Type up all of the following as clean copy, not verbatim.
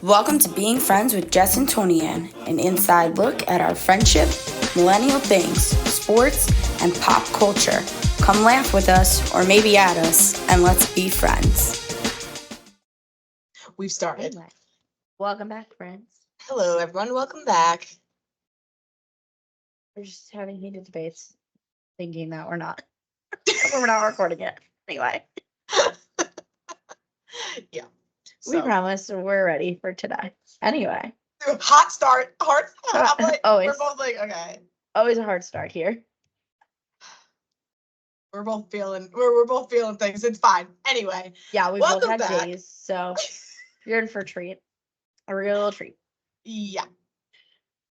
Welcome to Being Friends with Jess and Toni-ann, an inside look at our friendship, millennial things, sports, and pop culture. Come laugh with us, or maybe at us, and let's be friends. We've started. Anyway, welcome back, friends. Hello, everyone. Welcome back. We're just having heated debates, thinking that we're not recording it. Anyway, Yeah. we promise we're ready for today. Anyway, hot start. I'm like, always. we're both like, okay. Always a hard start here. We're both feeling things. It's fine. Anyway. Yeah, we both had back. days, so you're in for a treat. A real treat. Yeah.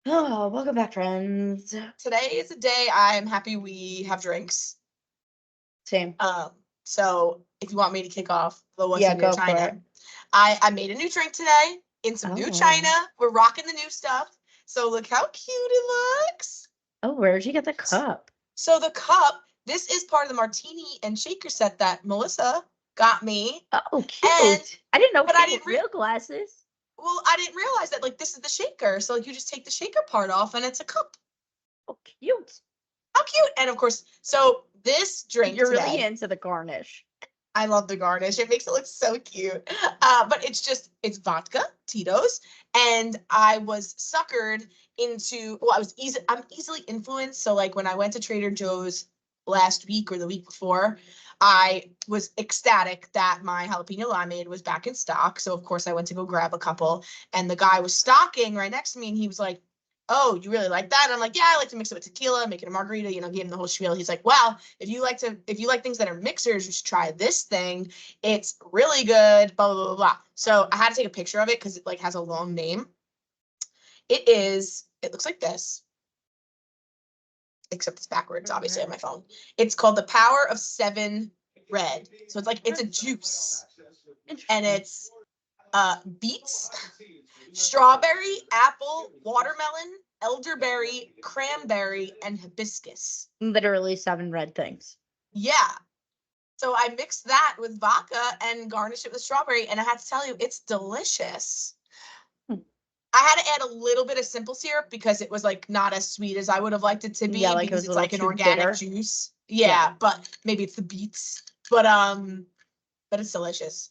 Oh, welcome back, friends. Today is a day I'm happy we have drinks. Same. So if you want me to kick off the what's Yeah, in your go China, for it. I made a new drink today in some new China. We're rocking the new stuff. So look how cute it looks. Oh, where'd you get the cup? So the cup, this is part of the martini and shaker set that Melissa got me. Oh, cute. And, I didn't know, but I didn't real glasses. Well, I didn't realize that, like, this is the shaker. So, like, you just take the shaker part off and it's a cup. Oh, cute. How cute. And, of course, so this drink You're today, really into the garnish. I love the garnish. It makes it look so cute. But it's vodka, Tito's, and I was suckered into, I'm easily influenced. So, like, when I went to Trader Joe's last week or the week before, I was ecstatic that my jalapeno limeade was back in stock. So, of course, I went to go grab a couple, and the guy was stocking right next to me, and he was like, "Oh, you really like that?" And I'm like, "Yeah, I like to mix it with tequila, make it a margarita," gave him the whole spiel. He's like, "Well, if you like things that are mixers, you should try this thing. It's really good, blah, blah, blah, blah." So I had to take a picture of it because it, like, has a long name. It looks like this, except it's backwards, obviously, on my phone. It's called the Power of 7 Red. So it's a juice. And it's beets, strawberry, apple, watermelon, elderberry, cranberry, and hibiscus. Literally 7 red things. Yeah. So I mixed that with vodka and garnished it with strawberry, and I have to tell you, it's delicious. I had to add a little bit of simple syrup because it was, like, not as sweet as I would have liked it to be, because it's like an organic juice. Yeah, but maybe it's the beets. But it's delicious.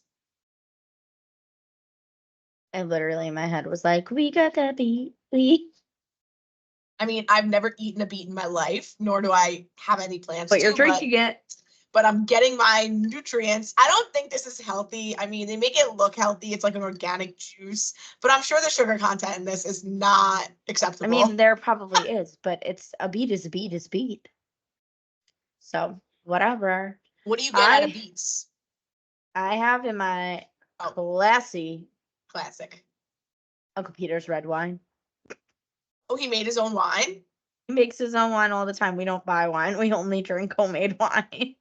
And literally in my head was like, we got that beet. I mean, I've never eaten a beet in my life, nor do I have any plans But you're drinking it. But I'm getting my nutrients. I don't think this is healthy. I mean, they make it look healthy. It's like an organic juice, but I'm sure the sugar content in this is not acceptable. I mean, there probably is, but a beet is a beet is beet. So, whatever. What do you get out of beets? I have in my classic Uncle Peter's red wine. Oh, he made his own wine? He makes his own wine all the time. We don't buy wine. We only drink homemade wine.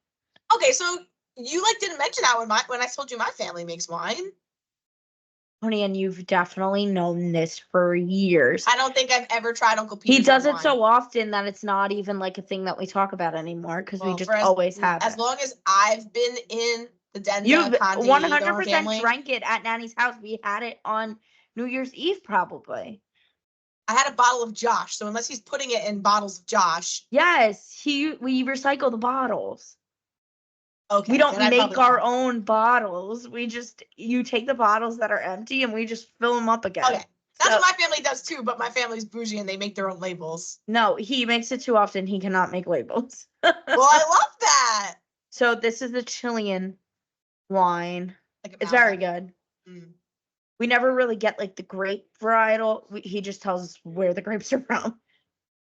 Okay, so you, like, didn't mention that when I told you my family makes wine. Toni-ann, you've definitely known this for years. I don't think I've ever tried Uncle Peter's. He does it so often that it's not even like a thing that we talk about anymore, because we just always have it. As long as I've been in the Denver, you've 100% drank it at Nanny's house. We had it on New Year's Eve, probably. I had a bottle of Josh, so unless he's putting it in bottles of Josh. Yes, we recycle the bottles. Okay. We don't make our own bottles. You take the bottles that are empty and we just fill them up again. Okay. That's what my family does too, but my family's bougie and they make their own labels. No, he makes it too often. He cannot make labels. Well, I love that. So this is the Chilean wine. It's very good. Mm. We never really get, like, the grape varietal. He just tells us where the grapes are from.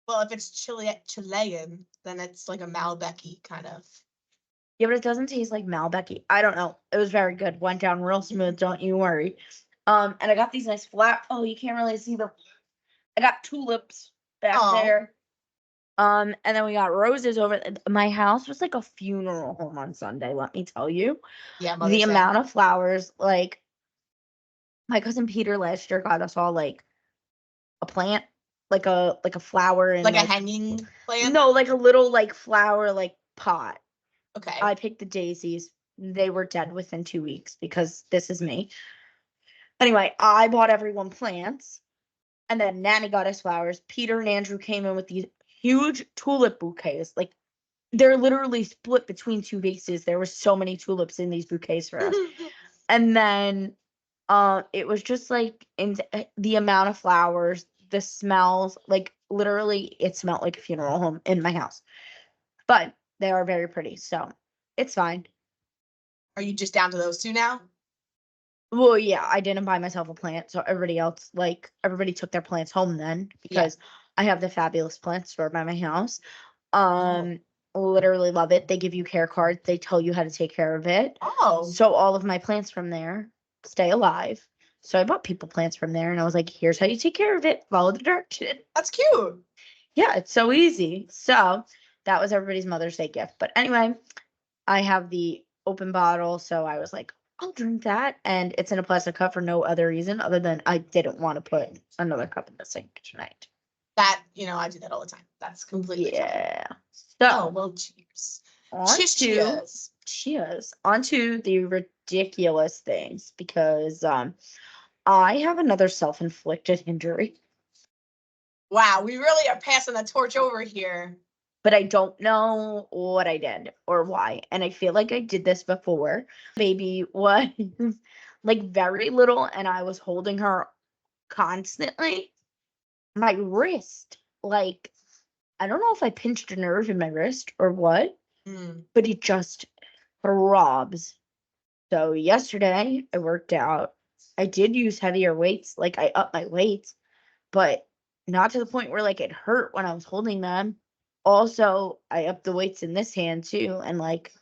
Well, if it's Chilean, then it's like a Malbec kind of. Yeah, but it doesn't taste like Malbec. I don't know. It was very good. Went down real smooth. Don't you worry. And I got these nice flat. Oh, you can't really see them. I got tulips back there. And then we got roses over. My house was like a funeral home on Sunday. Let me tell you. Yeah, the amount of flowers. Like, my cousin Peter last year got us all, like, a plant, like a flower, and like a hanging plant. No, like a little, like, flower, like, pot. Okay. I picked the daisies. They were dead within 2 weeks because this is me. Anyway, I bought everyone plants, and then Nanny got us flowers. Peter and Andrew came in with these huge tulip bouquets. Like, they're literally split between two vases. There were so many tulips in these bouquets for us. And then it was just like the amount of flowers, the smells, like literally it smelled like a funeral home in my house. But they are very pretty, so it's fine. Are you just down to those two now? Well, yeah, I didn't buy myself a plant, so everybody took their plants home then because I have the fabulous plant store by my house. Literally love it. They give you care cards. They tell you how to take care of it. Oh. So all of my plants from there stay alive. So I bought people plants from there, and I was like, here's how you take care of it. Follow the direction. That's cute. Yeah, it's so easy. So that was everybody's Mother's Day gift. But anyway, I have the open bottle, so I was like, I'll drink that. And it's in a plastic cup for no other reason other than I didn't want to put another cup in the sink tonight. That, I do that all the time. That's completely fine. So, well, cheers. Cheers. On to the ridiculous things because I have another self-inflicted injury. Wow, we really are passing the torch over here. But I don't know what I did or why. And I feel like I did this before. Baby was like very little and I was holding her constantly. My wrist, like, I don't know if I pinched a nerve in my wrist or what, but it just throbs. So yesterday I worked out. I did use heavier weights, like I upped my weights, but not to the point where like it hurt when I was holding them. Also, I upped the weights in this hand too, and like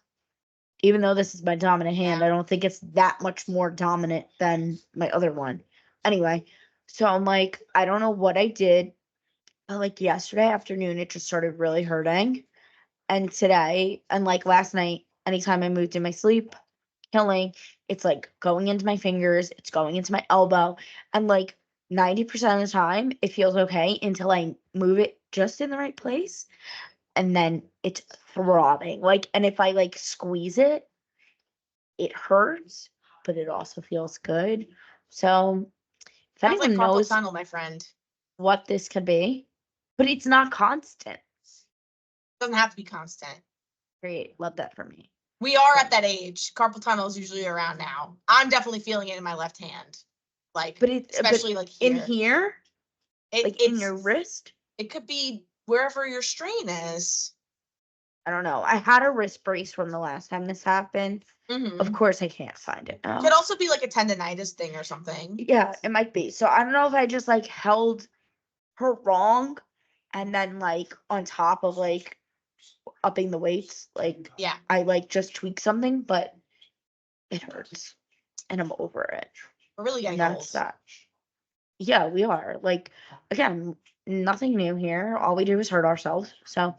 even though this is my dominant hand, I don't think it's that much more dominant than my other one. Anyway, so I'm like, I don't know what I did, but like yesterday afternoon it just started really hurting. And today, and like last night, anytime I moved in my sleep, killing, it's like going into my fingers, it's going into my elbow, and like 90% of the time it feels okay until I move it just in the right place, and then it's throbbing. Like, and if I like squeeze it, it hurts, but it also feels good. So if Sounds anyone like carpal knows tunnel, my friend. what this could be, but it's not constant. Doesn't have to be constant. Great, love that for me. We are at that age. Carpal tunnel is usually around now. I'm definitely feeling it in my left hand, like, But it, especially but like here. in here, like in your wrist. It could be wherever your strain is. I don't know. I had a wrist brace from the last time this happened. Of course, I can't find it now. Could also be like a tendonitis thing or something. Yeah, it might be. So I don't know if I just like held her wrong, and then like on top of like upping the weights, like I like just tweaked something, but it hurts, and I'm over it. We're really getting old. That. Yeah, we are. Like, again, nothing new here. All we do is hurt ourselves. So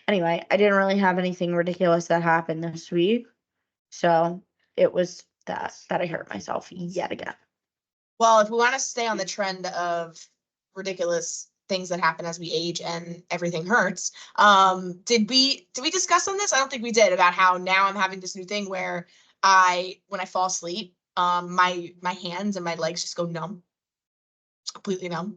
anyway, I didn't really have anything ridiculous that happened this week. So it was that I hurt myself yet again. Well, if we want to stay on the trend of ridiculous things that happen as we age and everything hurts, did we discuss on this? I don't think we did, about how now I'm having this new thing where when I fall asleep, my hands and my legs just go numb. Completely numb.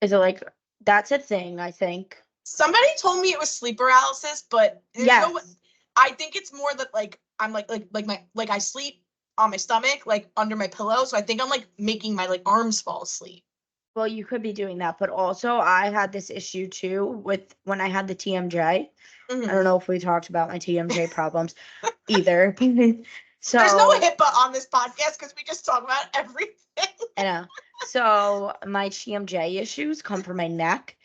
Is it like, that's a thing, I think. Somebody told me it was sleep paralysis, but I think it's more that like I'm like I sleep on my stomach, like under my pillow, so I think I'm like making my like arms fall asleep. Well, you could be doing that, but also I had this issue too with when I had the TMJ. I don't know if we talked about my TMJ problems either. So there's no HIPAA on this podcast because we just talk about everything. I know. So my TMJ issues come from my neck.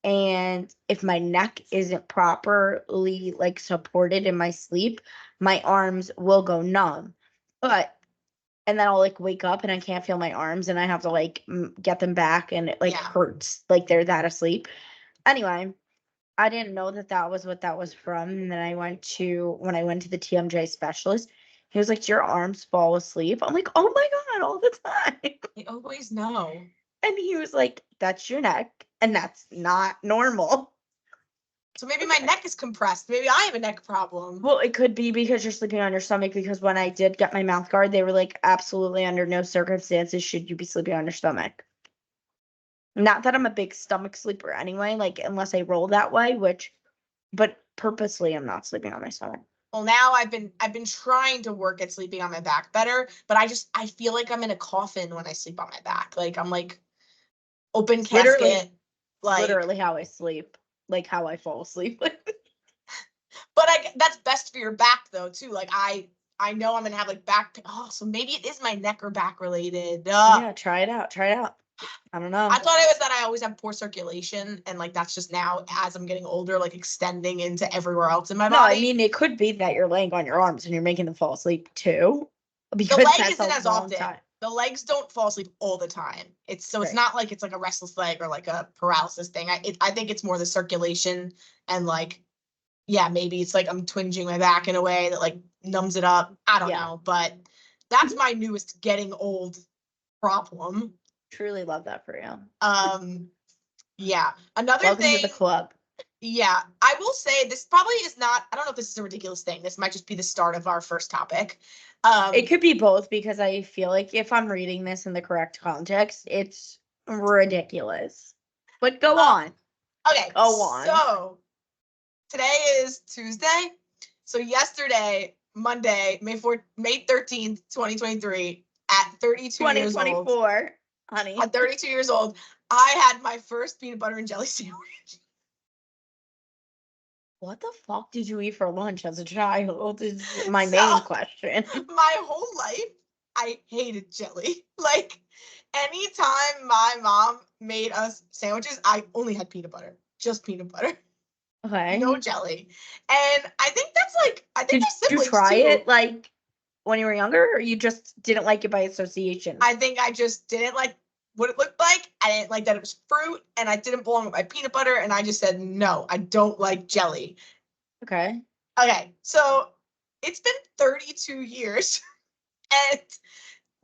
And if my neck isn't properly like supported in my sleep, my arms will go numb. And then I'll like wake up and I can't feel my arms and I have to like get them back and it like hurts, like they're that asleep. Anyway, I didn't know that was what that was from. And then when I went to the TMJ specialist, he was like, "Do your arms fall asleep?" I'm like, "Oh my God, all the time." I always know. And he was like, "That's your neck, and that's not normal." So maybe my neck is compressed. Maybe I have a neck problem. Well, it could be because you're sleeping on your stomach, because when I did get my mouth guard, they were like, absolutely under no circumstances should you be sleeping on your stomach. Not that I'm a big stomach sleeper anyway, like unless I roll that way, but purposely I'm not sleeping on my stomach. Well, now I've been trying to work at sleeping on my back better, but I feel like I'm in a coffin when I sleep on my back. Like I'm like open casket. Literally how I sleep, like how I fall asleep. But that's best for your back though too. Like I know I'm gonna have like back pain. Oh, so maybe it is my neck or back related. Yeah, try it out. I don't know. I thought it was that I always have poor circulation, and like that's just now as I'm getting older, like extending into everywhere else in my body. No, I mean it could be that you're laying on your arms and you're making them fall asleep too. Because the leg that's isn't as often. Time. The legs don't fall asleep all the time. It's not like it's like a restless leg or like a paralysis thing. I think it's more the circulation and like, yeah, maybe it's like I'm twinging my back in a way that like numbs it up. I don't know, but that's my newest getting old problem. Truly love that for you. Yeah. Another Welcome thing. To the club. Yeah, I will say this probably is not. I don't know if this is a ridiculous thing. This might just be the start of our first topic. It could be both, because I feel like if I'm reading this in the correct context, it's ridiculous. But go on. Okay. Go on. So today is Tuesday. So yesterday, Monday, May 13th, 2023, at 32 years old. 2024, honey. At 32 years old, I had my first peanut butter and jelly sandwich. What the fuck did you eat for lunch as a child? Is my main question. My whole life, I hated jelly. Like, anytime my mom made us sandwiches, I only had peanut butter. Just peanut butter. Okay. No jelly. And I think that's like, did you try it like when you were younger, or you just didn't like it by association? I think I just didn't like what it looked like. I didn't like that it was fruit, and I didn't belong with my peanut butter, and I just said, no, I don't like jelly. Okay. Okay, so it's been 32 years, and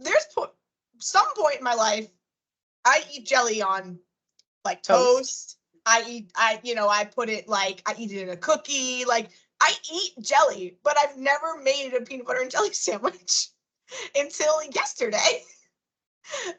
there's some point in my life, I eat jelly on like toast. I put it like, I eat it in a cookie. Like, I eat jelly, but I've never made a peanut butter and jelly sandwich until yesterday.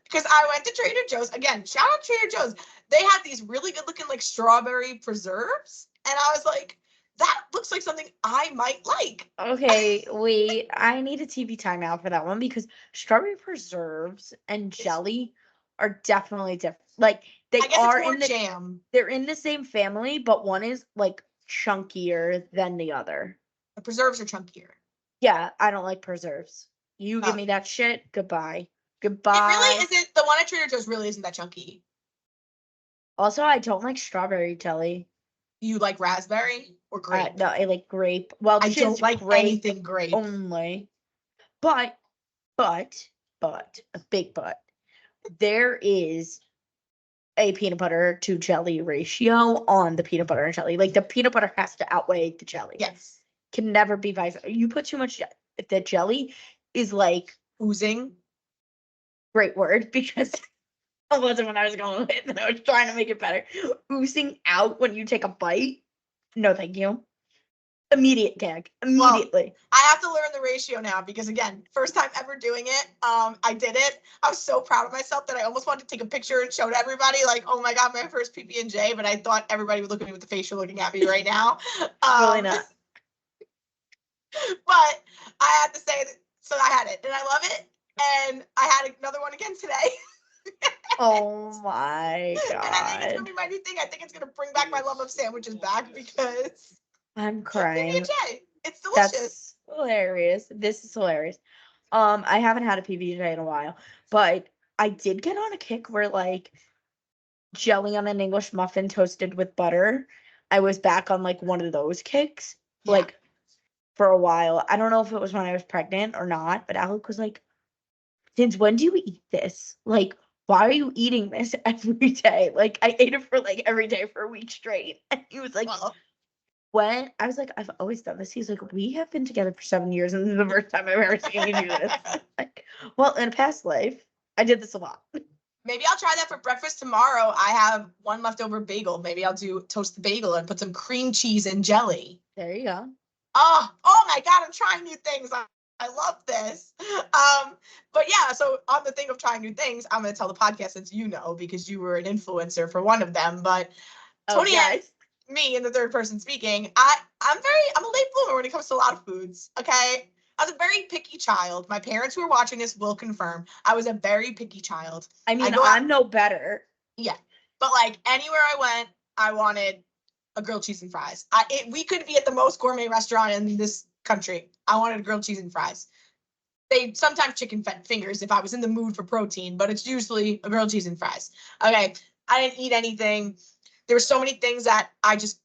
Because I went to Trader Joe's. Again, shout out Trader Joe's. They had these really good looking like strawberry preserves. And I was like, that looks like something I might like. Okay, wait. I need a TV timeout for that one, because strawberry preserves and jelly are definitely different. Like they are in the jam. They're in the same family, but one is like chunkier than the other. The preserves are chunkier. Yeah, I don't like preserves. You give me that shit, goodbye. Goodbye. It really isn't. The one at Trader Joe's really isn't that chunky. Also, I don't like strawberry jelly. You like raspberry or grape? No, I like grape. Well, I don't like anything grape. Only. But, a big but, there is a peanut butter to jelly ratio on the peanut butter and jelly. Like the peanut butter has to outweigh the jelly. Yes. Can never be vice versa. You put too much, the jelly is like oozing. Great word, because that wasn't what I was going with, and I was trying to make it better. Oozing out when you take a bite. No, thank you. Immediate gag. Immediately. Well, I have to learn the ratio now, because again, first time ever doing it. I did it. I was so proud of myself that I almost wanted to take a picture and show to everybody, like, oh my God, my first PB&J, but I thought everybody would look at me with the face you're looking at me right now. Really not. But I had to say that, so I had it, and I love it. And I had another one again today. Oh my God. And I think it's going to be my new thing. I think it's going to bring back my love of sandwiches back, because I'm crying. PB&J. It's delicious. That's hilarious. This is hilarious. I haven't had a PB&J in a while, but I did get on a kick where like jelly on an English muffin toasted with butter. I was back on like one of those kicks, like for a while. I don't know if it was when I was pregnant or not, but Alec was like, since when do you eat this? Like, why are you eating this every day? Like, I ate it for like every day for a week straight. And he was like, when? I was like, I've always done this. He's like, we have been together for 7 years, and this is the first time I've ever seen you do this. Like, well, in a past life, I did this a lot. Maybe I'll try that for breakfast tomorrow. I have one leftover bagel. Maybe I'll toast the bagel and put some cream cheese and jelly. There you go. Oh my God, I'm trying new things. I love this. But yeah, so on the thing of trying new things, I'm going to tell the podcast since you know, because you were an influencer for one of them. But Toni-ann, me in the third person speaking, I'm a late bloomer when it comes to a lot of foods. Okay. I was a very picky child. My parents who are watching this will confirm. I was a very picky child. I mean, I'm no better. Yeah. But like anywhere I went, I wanted a grilled cheese and fries. We could be at the most gourmet restaurant in this country. I wanted a grilled cheese and fries. They sometimes chicken fingers if I was in the mood for protein, but it's usually a grilled cheese and fries. Okay. I didn't eat anything. There were so many things that I just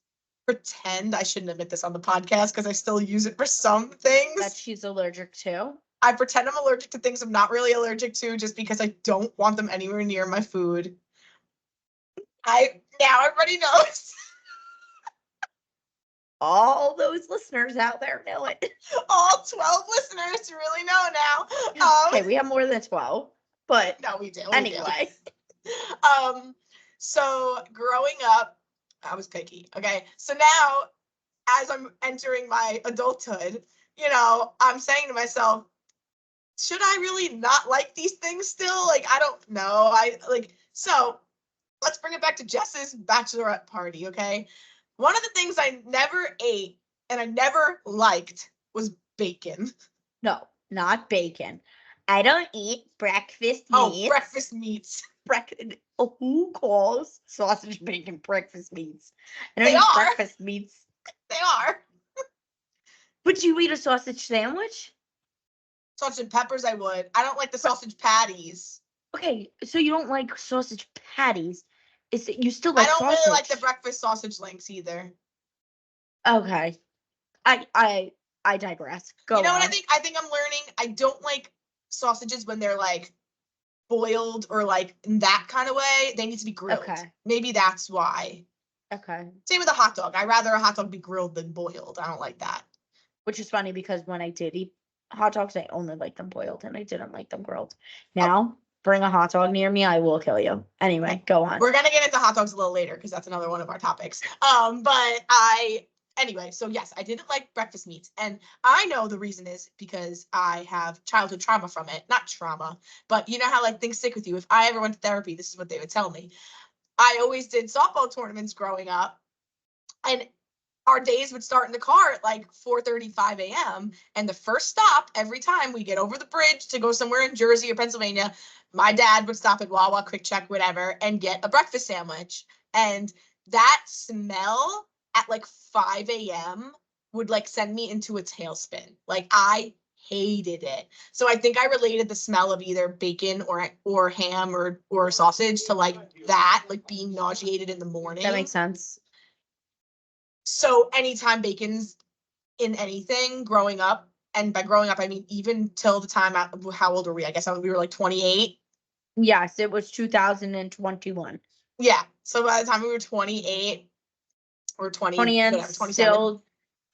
pretend. I shouldn't admit this on the podcast because I still use it for some things. That she's allergic to. I pretend I'm allergic to things I'm not really allergic to just because I don't want them anywhere near my food. Now everybody knows. All those listeners out there know it. All 12 listeners really know now. Okay, we have more than 12, but no, we do. Anyway. So growing up, I was picky. Okay. So now, as I'm entering my adulthood, I'm saying to myself, should I really not like these things still? Like, I don't know. So let's bring it back to Jess's bachelorette party. Okay. One of the things I never ate and I never liked was bacon. No, not bacon. I don't eat breakfast meats. Oh, breakfast meats. Who calls sausage bacon breakfast meats? I don't They eat are. breakfast meats. They are. Would you eat a sausage sandwich? Sausage and peppers, I would. I don't like the sausage patties. Okay, so you don't like sausage patties. Is it you still like I don't sausage? really like the breakfast sausage links either. Okay. I digress. Go You know on. what I think I'm learning? I don't like sausages when they're like boiled or like in that kind of way. They need to be grilled. Okay. Maybe that's why. Okay. Same with a hot dog. I'd rather a hot dog be grilled than boiled. I don't like that. Which is funny because when I did eat hot dogs, I only liked them boiled and I didn't like them grilled. Now, bring a hot dog near me, I will kill you. Anyway, go on. We're gonna get into hot dogs a little later because that's another one of our topics. Anyway, so yes, I didn't like breakfast meats. And I know the reason is because I have childhood trauma from it. Not trauma, but you know how like things stick with you. If I ever went to therapy, this is what they would tell me. I always did softball tournaments growing up. And our days would start in the car at like 4:35 a.m. And the first stop every time we get over the bridge to go somewhere in Jersey or Pennsylvania, my dad would stop at Wawa, Quick Check, whatever, and get a breakfast sandwich. And that smell at like 5 a.m. would like send me into a tailspin. Like I hated it. So I think I related the smell of either bacon or ham or sausage to like that, like being nauseated in the morning. That makes sense. So anytime bacon's in anything growing up, and by growing up, I mean even till the time, how old were we? I guess we were like 28. Yes, it was 2021. Yeah. So by the time we were 28 or 20, Toni-ann whatever, 27, still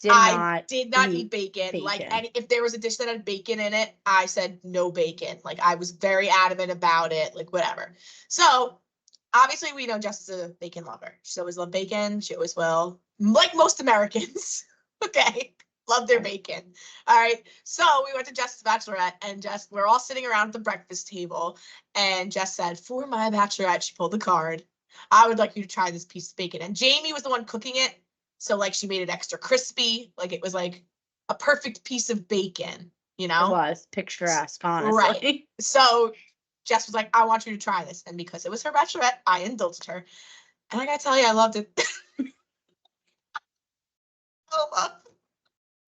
did not eat bacon. Like, and if there was a dish that had bacon in it, I said no bacon. Like I was very adamant about it, like whatever. So obviously we know Jess is a bacon lover. She always loved bacon. She always will. Like most Americans. Okay. Love their bacon. All right. So we went to Jess's bachelorette and we're all sitting around the breakfast table. And Jess said, for my bachelorette, she pulled the card. I would like you to try this piece of bacon. And Jamie was the one cooking it. So like she made it extra crispy. Like it was like a perfect piece of bacon, you know? It was picturesque, honestly. Right. So Jess was like, I want you to try this. And because it was her bachelorette, I indulged her. And I gotta tell you, I loved it.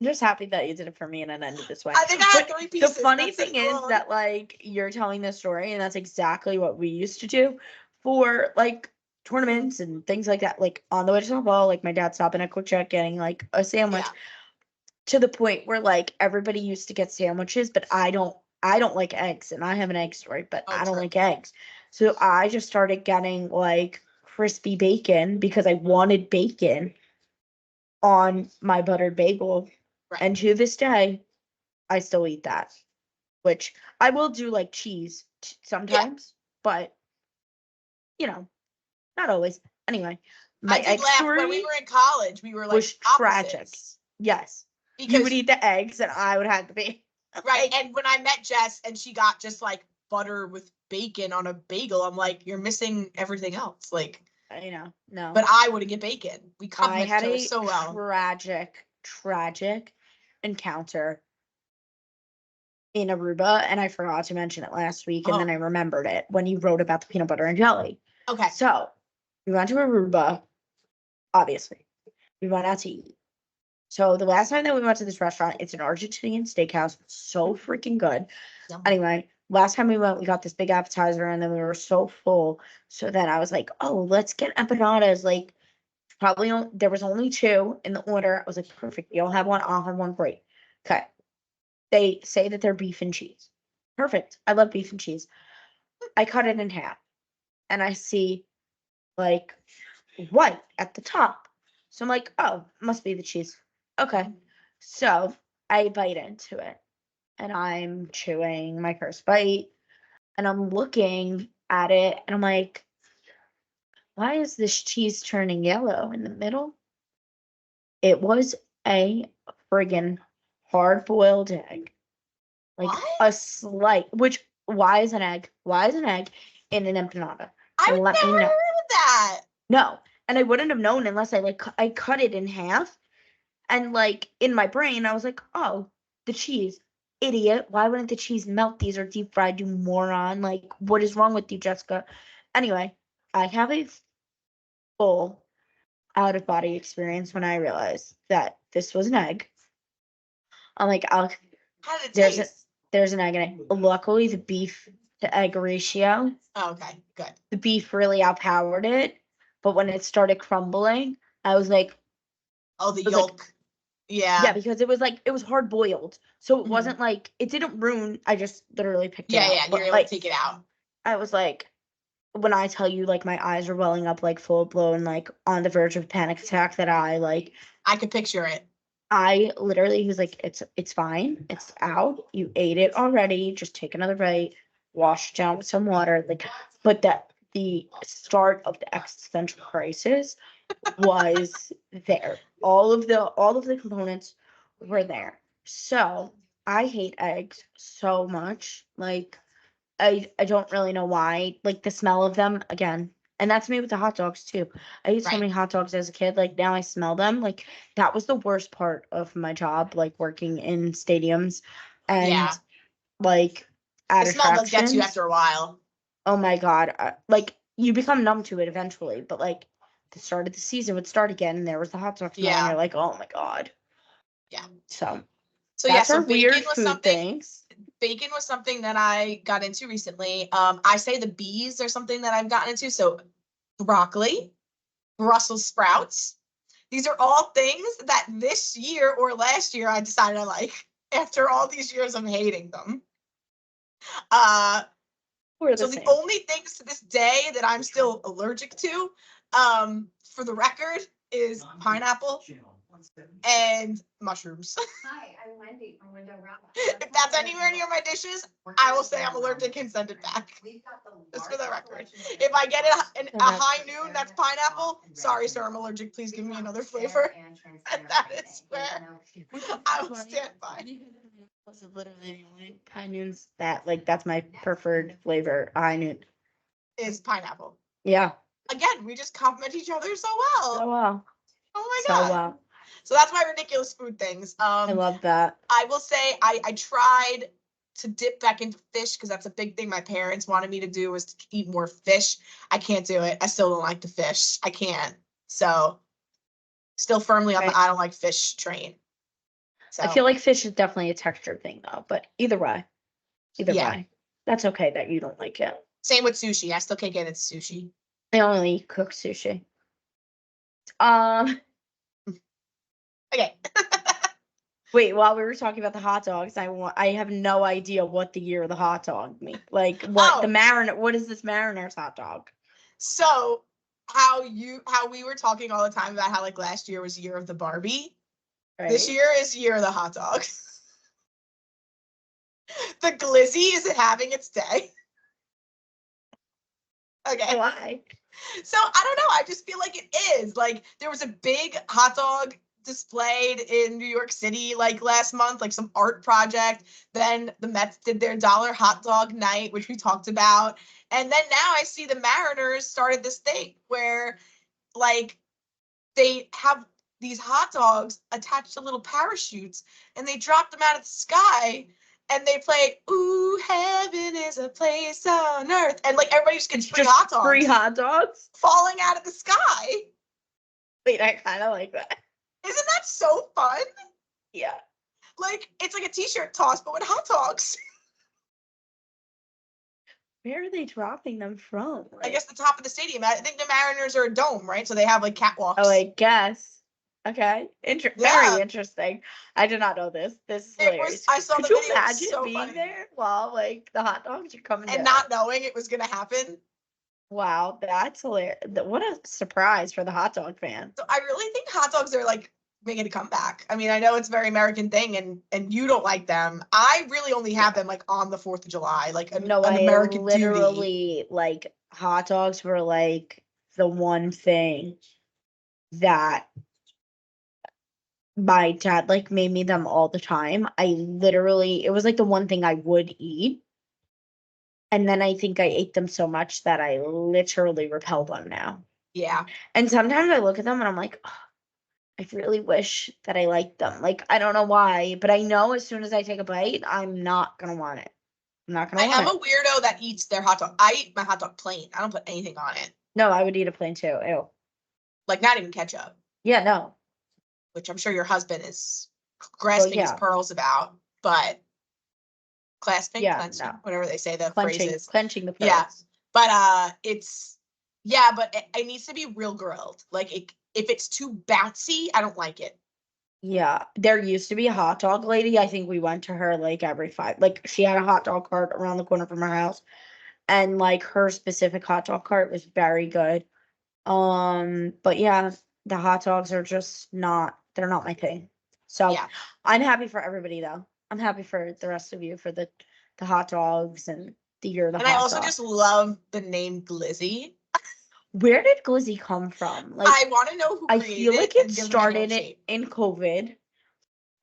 I'm just happy that you did it for me and it ended this way. I think I had 3 pieces. The funny thing is that like you're telling this story and that's exactly what we used to do for like tournaments and things like that. Like on the way to softball, like my dad stopping at Quick Check getting like a sandwich to the point where like everybody used to get sandwiches, but I don't like eggs and I have an egg story, but I don't like eggs. So I just started getting like crispy bacon because I wanted bacon on my buttered bagel. Right. And to this day, I still eat that, which I will do like cheese sometimes, but not always. Anyway, my I did egg laugh when story we were in college. We were like was tragic. opposites. Yes. You Because would eat the eggs and I would have to be. right, and when I met Jess and she got just like butter with bacon on a bagel, I'm like, you're missing everything else. Like, I know, no. but I wouldn't get bacon. We I complement had each other a so well. tragic encounter in Aruba, and I forgot to mention it last week, and then I remembered it when you wrote about the peanut butter and jelly. Okay. So we went to Aruba, obviously. We went out to eat. So the last time that we went to this restaurant, it's an Argentinian steakhouse. So freaking good. Yum. Anyway, last time we went, we got this big appetizer, and then we were so full. So then I was like, oh, let's get empanadas. Like, there was only 2 in the order. I was like, perfect. You'll have one. I'll have one. Great. Okay. They say that they're beef and cheese. Perfect. I love beef and cheese. I cut it in half, and I see like white at the top. So I'm like, oh, must be the cheese. Okay. So I bite into it, and I'm chewing my first bite, and I'm looking at it, and I'm like, why is this cheese turning yellow in the middle? It was a friggin' hard-boiled egg. Like What? a slight, which, why is an egg? Why is an egg in an empanada? I've Let me never know. heard of that. No. And I wouldn't have known unless I cut it in half. And like in my brain, I was like, oh, the cheese. Idiot. Why wouldn't the cheese melt? These are deep fried, you moron. Like, what is wrong with you, Jessica? Anyway, I have a full out of body experience when I realized that this was an egg. I'm like, How did it there's taste? there's an egg in it. Luckily, the beef to egg ratio, Oh, okay, good. the beef really outpowered it. But when it started crumbling, I was like, Oh, the was like- yolk. Yeah. yeah, because it was hard boiled, so it Mhm. wasn't like it didn't ruin. I just literally picked it Yeah, out. yeah. But You're able like, to take it out. I was like, when I tell you, like my eyes are welling up, like full blown, like on the verge of a panic attack. That I could picture it. I literally was like, it's fine, it's out. You ate it already. Just take another bite, wash it down with some water. Like, but that the start of the existential crisis was there. All of the components were there. So I hate eggs so much. Like I don't really know why. Like the smell of them again. And that's me with the hot dogs too. I ate so Right. many hot dogs as a kid. Like now I smell them. Like that was the worst part of my job, like working in stadiums and Yeah. like at The smell does get to you attractions. after a while. Oh my God. Like you become numb to it eventually, but like the start of the season would start again and there was the hot dog smell and Yeah. you're like, oh my God. Yeah. So So yeah, that's so our weird bacon was food something. things. Bacon was something that I got into recently. I say the bees are something that I've gotten into. So broccoli, Brussels sprouts. These are all things that this year or last year I decided I like after all these years of hating them. We're So the the same. only things to this day that I'm still allergic to, for the record, is pineapple and mushrooms. Hi, I'm Wendy from Window Wrap. If that's anywhere near my dishes, I will say I'm allergic and send it back. Just for the record. If I get a high noon that's pineapple, sorry sir, I'm allergic. Please give me another flavor. And that is where I will stand by. Was literally the only high noons that's my preferred flavor. High noon Is pineapple. Yeah. Again, we just compliment each other so well. So well. Oh So my God. well. So that's my ridiculous food things. I love that. I will say I tried to dip back into fish because that's a big thing my parents wanted me to do was to eat more fish. I can't do it. I still don't like the fish. I can't. So still firmly on the I don't like fish train. So I feel like fish is definitely a texture thing though, but either way. That's okay that you don't like it. Same with sushi. I still can't get into sushi. I only cook sushi. Okay. Wait, while we were talking about the hot dogs, I have no idea what the year of the hot dog means. Like what what is this Mariner's hot dog? So how we were talking all the time about how like last year was year of the Barbie. Right. This year is year of the hot dog. The glizzy is having its day. Okay. Why? So I don't know. I just feel like it is. Like there was a big hot dog displayed in New York City like last month, like some art project. Then the Mets did their dollar hot dog night, which we talked about. And then now I see the Mariners started this thing where like they have these hot dogs attached to little parachutes and they drop them out of the sky and they play "Ooh, heaven is a place on earth," and like everybody just gets free hot dogs. Free hot dogs Falling out of the sky. Wait, I kind of like that. Isn't that so fun? Yeah. Like it's like a t-shirt toss but with hot dogs. Where are they dropping them from? I guess the top of the stadium. I think the Mariners are a dome, right? So they have like catwalks. Oh, I guess. Okay. Very interesting. I did not know this. This is hilarious. I saw Could the you video. imagine So being funny. there while like the hot dogs are coming And down? not knowing it was gonna happen. Wow, that's hilarious. What a surprise for the hot dog fan. So I really think hot dogs are like making a comeback. I mean, I know it's a very American thing and you don't like them. I really only have them like on the 4th of July, like an American literally duty. like hot dogs were like the one thing that my dad like made me them all the time. It was like the one thing I would eat. And then I think I ate them so much that I literally repel them now. Yeah. And sometimes I look at them and I'm like, oh, I really wish that I liked them. Like, I don't know why, but I know as soon as I take a bite, I'm not going to want it. I'm not going to want it. I am a weirdo that eats their hot dog. I eat my hot dog plain. I don't put anything on it. No, I would eat a plain too. Ew. Like not even ketchup. Yeah, no. Which I'm sure your husband is grasping his pearls about, but clasping, clenching, whatever they say the phrases. Clenching the pearls. Yeah. But it needs to be real grilled. Like if it's too bouncy, I don't like it. Yeah. There used to be a hot dog lady. I think we went to her like every 5. Like she had a hot dog cart around the corner from her house. And like her specific hot dog cart was very good. But yeah, the hot dogs are just they're not my thing. So yeah. I'm happy for everybody though. I'm happy for the rest of you for the hot dogs and the year of the hot dog. And I also just love the name Glizzy. Where did Glizzy come from? Like I want to know who created it. I feel like it started in COVID.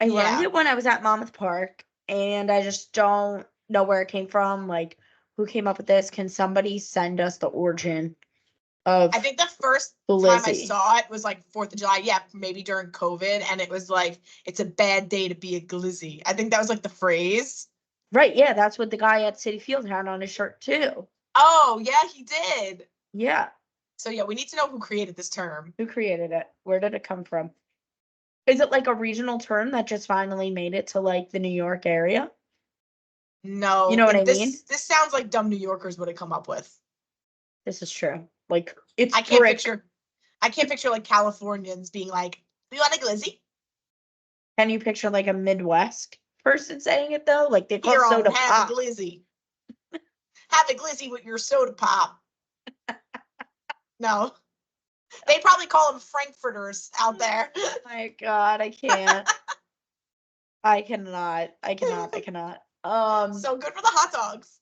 I learned it when I was at Monmouth Park, and I just don't know where it came from. Like, who came up with this? Can somebody send us the origin of I think the first time I saw it was like 4th of July. Yeah, maybe during COVID. And it was like, it's a bad day to be a glizzy. I think that was like the phrase. Right. Yeah. That's what the guy at City Field had on his shirt too. Oh, yeah, he did. Yeah. So yeah, we need to know who created this term. Who created it? Where did it come from? Is it like a regional term that just finally made it to like the New York area? No. You know what I mean? This sounds like dumb New Yorkers would have come up with. This is true. Like it's I can't picture like Californians being like, "Do you want a glizzy?" Can you picture like a Midwest person saying it though? Like they call soda pop. Have a glizzy. Have a glizzy with your soda pop. No. They probably call them Frankfurters out there. Oh my God, I can't. I cannot. So good for the hot dogs.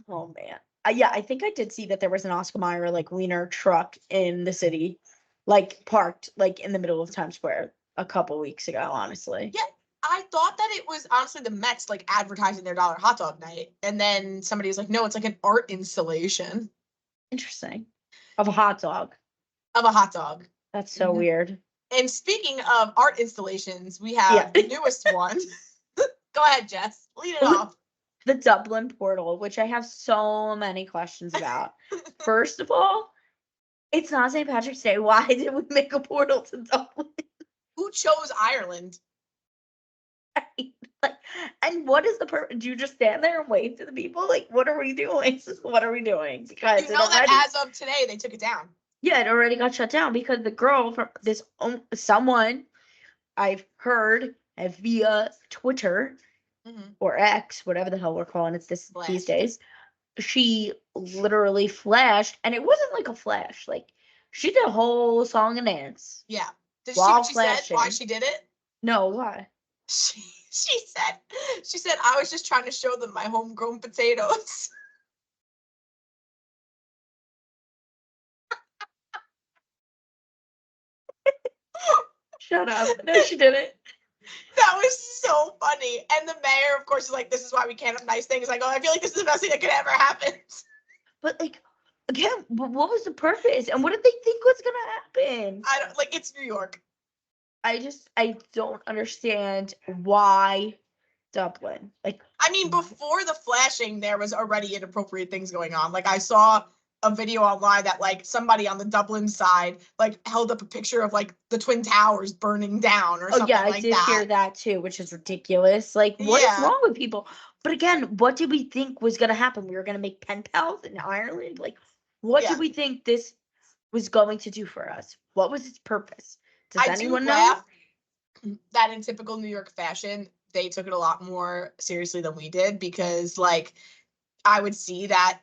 Oh man. Yeah, I think I did see that there was an Oscar Mayer like wiener truck in the city, like parked like in the middle of Times Square a couple weeks ago, honestly. Yeah, I thought that it was honestly the Mets like advertising their dollar hot dog night. And then somebody was like, no, it's like an art installation. Interesting. Of a hot dog. Of a hot dog. That's so weird. And speaking of art installations, we have the newest one. Go ahead, Jess. Lead it off. The Dublin Portal, which I have so many questions about. First of all, it's not St. Patrick's Day. Why did we make a portal to Dublin? Who chose Ireland? Like, and what is the purpose? Do you just stand there and wave to the people? Like, what are we doing? What are we doing? Because you know that as of today, they took it down. Yeah, it already got shut down because the girl from this someone I've heard via Twitter or X, whatever the hell we're calling it these days, she literally flashed, and it wasn't like a flash. Like she did a whole song and dance. Yeah. Did she see what she said? Why she did it? No, why? She said I was just trying to show them my homegrown potatoes. Shut up. No, she didn't. That was so funny. And the mayor, of course, is like, this is why we can't have nice things. Like, oh, I feel like this is the best thing that could ever happen. But like, again, what was the purpose? And what did they think was gonna happen? I don't like. It's New York. I don't understand why Dublin. Like, I mean, before the flashing, there was already inappropriate things going on. Like, I saw a video online that like somebody on the Dublin side like held up a picture of like the Twin Towers burning down or something yeah, I like did that. hear that too, which is ridiculous. Like, what is Yeah. wrong with people? But again, what did we think was gonna happen? We were gonna make pen pals in Ireland. Like, what Yeah. did we think this was going to do for us? What was its purpose? Does I anyone do know? laugh that in typical New York fashion, they took it a lot more seriously than we did because like I would see that